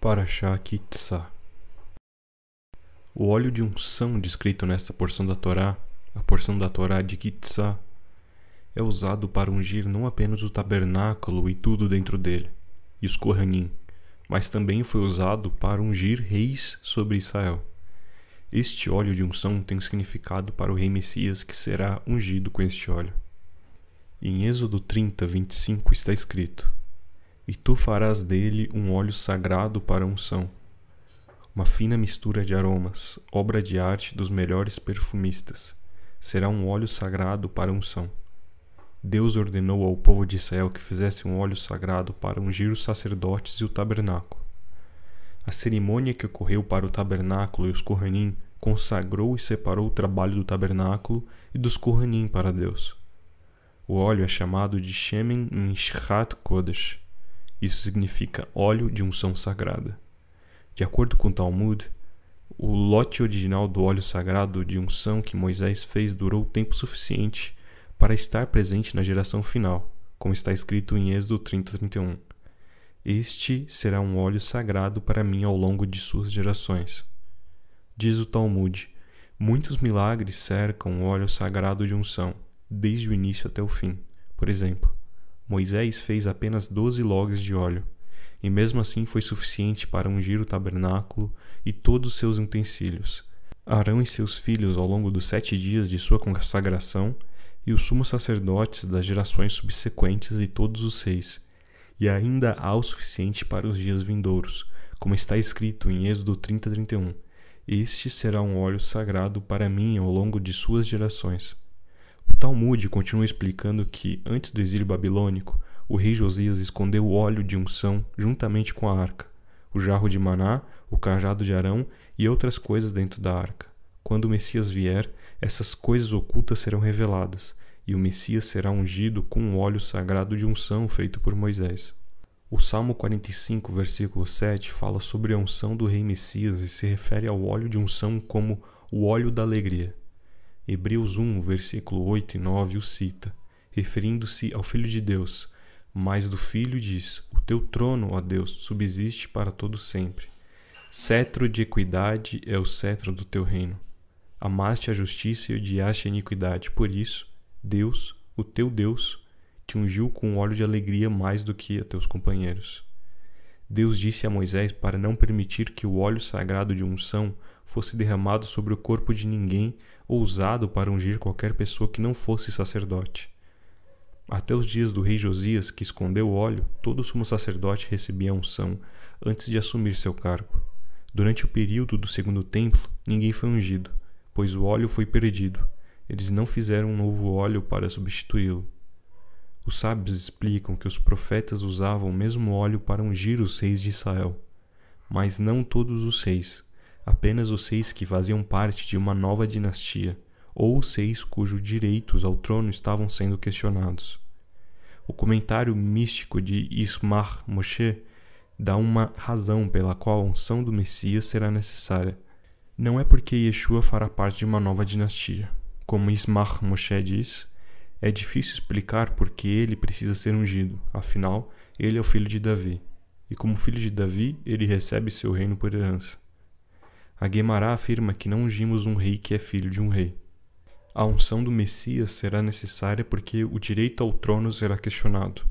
Parashá Ki-Sá. O óleo de unção descrito nesta porção da Torá, a porção da Torá de Ki-Sá, é usado para ungir não apenas o tabernáculo e tudo dentro dele, e os Kohanim, mas também foi usado para ungir reis sobre Israel. Este óleo de unção tem significado para o rei Messias que será ungido com este óleo. Em Êxodo 30, 25 está escrito: "E tu farás dele um óleo sagrado para a unção, uma fina mistura de aromas, obra de arte dos melhores perfumistas. Será um óleo sagrado para a unção." Deus ordenou ao povo de Israel que fizesse um óleo sagrado para ungir os sacerdotes e o tabernáculo. A cerimônia que ocorreu para o tabernáculo e os Kohanim consagrou e separou o trabalho do tabernáculo e dos Kohanim para Deus. O óleo é chamado de Shemen Mishchat Kodesh. Isso significa óleo de unção sagrada. De acordo com o Talmud, o lote original do óleo sagrado de unção que Moisés fez durou tempo suficiente para estar presente na geração final, como está escrito em Êxodo 30, 31. "Este será um óleo sagrado para mim ao longo de suas gerações." Diz o Talmud: muitos milagres cercam o óleo sagrado de unção, desde o início até o fim. Por exemplo, Moisés fez apenas 12 logs de óleo, e mesmo assim foi suficiente para ungir o tabernáculo e todos os seus utensílios. Arão e seus filhos ao longo dos 7 dias de sua consagração, e os sumos sacerdotes das gerações subsequentes e todos os reis. E ainda há o suficiente para os dias vindouros, como está escrito em Êxodo 30, 31. "Este será um óleo sagrado para mim ao longo de suas gerações." O Talmud continua explicando que, antes do exílio babilônico, o rei Josias escondeu o óleo de unção juntamente com a arca, o jarro de maná, o cajado de Arão e outras coisas dentro da arca. Quando o Messias vier, essas coisas ocultas serão reveladas, e o Messias será ungido com um óleo sagrado de unção feito por Moisés. O Salmo 45, versículo 7, fala sobre a unção do rei Messias e se refere ao óleo de unção como o óleo da alegria. Hebreus 1, versículo 8 e 9 o cita, referindo-se ao Filho de Deus, mas do Filho diz: "O teu trono, ó Deus, subsiste para todo sempre. Cetro de equidade é o cetro do teu reino. Amaste a justiça e odiaste a iniquidade. Por isso, Deus, o teu Deus, te ungiu com óleo de alegria mais do que a teus companheiros." Deus disse a Moisés para não permitir que o óleo sagrado de unção fosse derramado sobre o corpo de ninguém ou usado para ungir qualquer pessoa que não fosse sacerdote. Até os dias do rei Josias, que escondeu o óleo, todo sumo sacerdote recebia a unção antes de assumir seu cargo. Durante o período do segundo templo, ninguém foi ungido, pois o óleo foi perdido. Eles não fizeram um novo óleo para substituí-lo. Os sábios explicam que os profetas usavam o mesmo óleo para ungir os reis de Israel, mas não todos os reis, apenas os reis que faziam parte de uma nova dinastia, ou os reis cujos direitos ao trono estavam sendo questionados. O comentário místico de Ismar Moshe dá uma razão pela qual a unção do Messias será necessária. Não é porque Yeshua fará parte de uma nova dinastia. Como Ismar Moshe diz, é difícil explicar por que ele precisa ser ungido, afinal, ele é o filho de Davi, e como filho de Davi, ele recebe seu reino por herança. A Guemará afirma que não ungimos um rei que é filho de um rei. A unção do Messias será necessária porque o direito ao trono será questionado.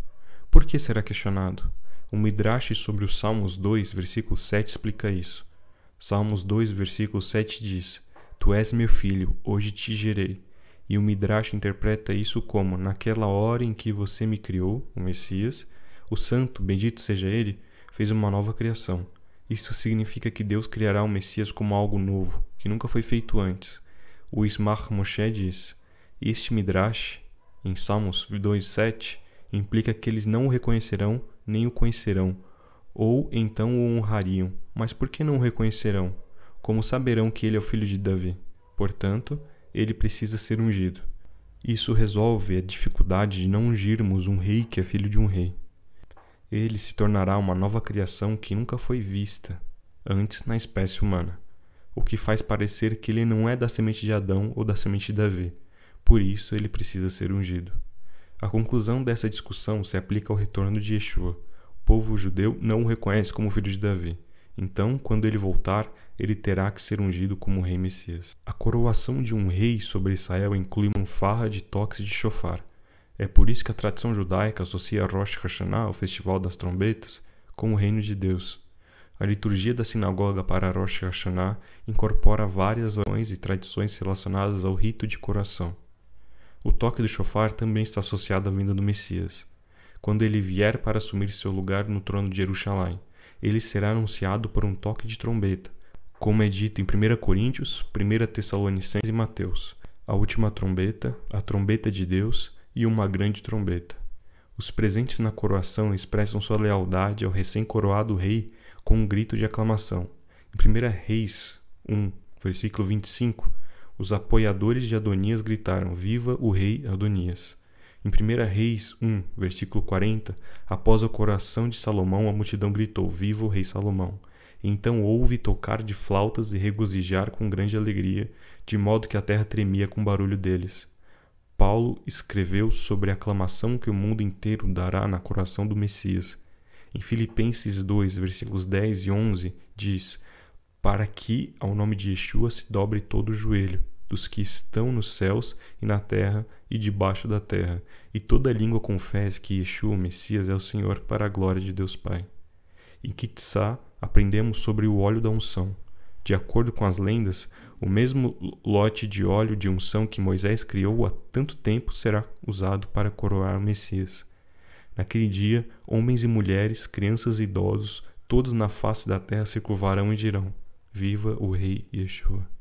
Por que será questionado? O Midrash sobre os Salmos 2, versículo 7 explica isso. Salmos 2, versículo 7 diz: "Tu és meu filho, hoje te gerei." E o Midrash interpreta isso como: naquela hora em que você me criou, o Messias, o Santo, bendito seja ele, fez uma nova criação. Isso significa que Deus criará o Messias como algo novo, que nunca foi feito antes. O Ismar Moshe diz: este Midrash, em Salmos 2,7, implica que eles não o reconhecerão nem o conhecerão, ou então o honrariam. Mas por que não o reconhecerão? Como saberão que ele é o filho de Davi? Portanto, ele precisa ser ungido. Isso resolve a dificuldade de não ungirmos um rei que é filho de um rei. Ele se tornará uma nova criação que nunca foi vista antes na espécie humana, o que faz parecer que ele não é da semente de Adão ou da semente de Davi. Por isso, ele precisa ser ungido. A conclusão dessa discussão se aplica ao retorno de Yeshua. O povo judeu não o reconhece como filho de Davi. Então, quando ele voltar, ele terá que ser ungido como rei Messias. A coroação de um rei sobre Israel inclui uma fanfarra de toques de shofar. É por isso que a tradição judaica associa Rosh Hashanah, o festival das trombetas, com o reino de Deus. A liturgia da sinagoga para Rosh Hashanah incorpora várias ações e tradições relacionadas ao rito de coroação. O toque do shofar também está associado à vinda do Messias. Quando ele vier para assumir seu lugar no trono de Jerusalém, ele será anunciado por um toque de trombeta, como é dito em 1 Coríntios, 1 Tessalonicenses e Mateus. A última trombeta, a trombeta de Deus e uma grande trombeta. Os presentes na coroação expressam sua lealdade ao recém-coroado rei com um grito de aclamação. Em 1 Reis 1, versículo 25, os apoiadores de Adonias gritaram: Viva o rei Adonias! Em 1 Reis 1, versículo 40, após a coroação de Salomão, a multidão gritou: Viva o rei Salomão! E então houve tocar de flautas e regozijar com grande alegria, de modo que a terra tremia com o barulho deles. Paulo escreveu sobre a aclamação que o mundo inteiro dará na coroação do Messias. Em Filipenses 2, versículos 10 e 11, diz: Para que ao nome de Yeshua se dobre todo o joelho, dos que estão nos céus e na terra e debaixo da terra, e toda língua confesse que Yeshua, o Messias, é o Senhor, para a glória de Deus Pai. Em Kitsá, aprendemos sobre o óleo da unção. De acordo com as lendas, o mesmo lote de óleo de unção que Moisés criou há tanto tempo será usado para coroar o Messias. Naquele dia, homens e mulheres, crianças e idosos, todos na face da terra se curvarão e dirão: Viva o Rei Yeshua!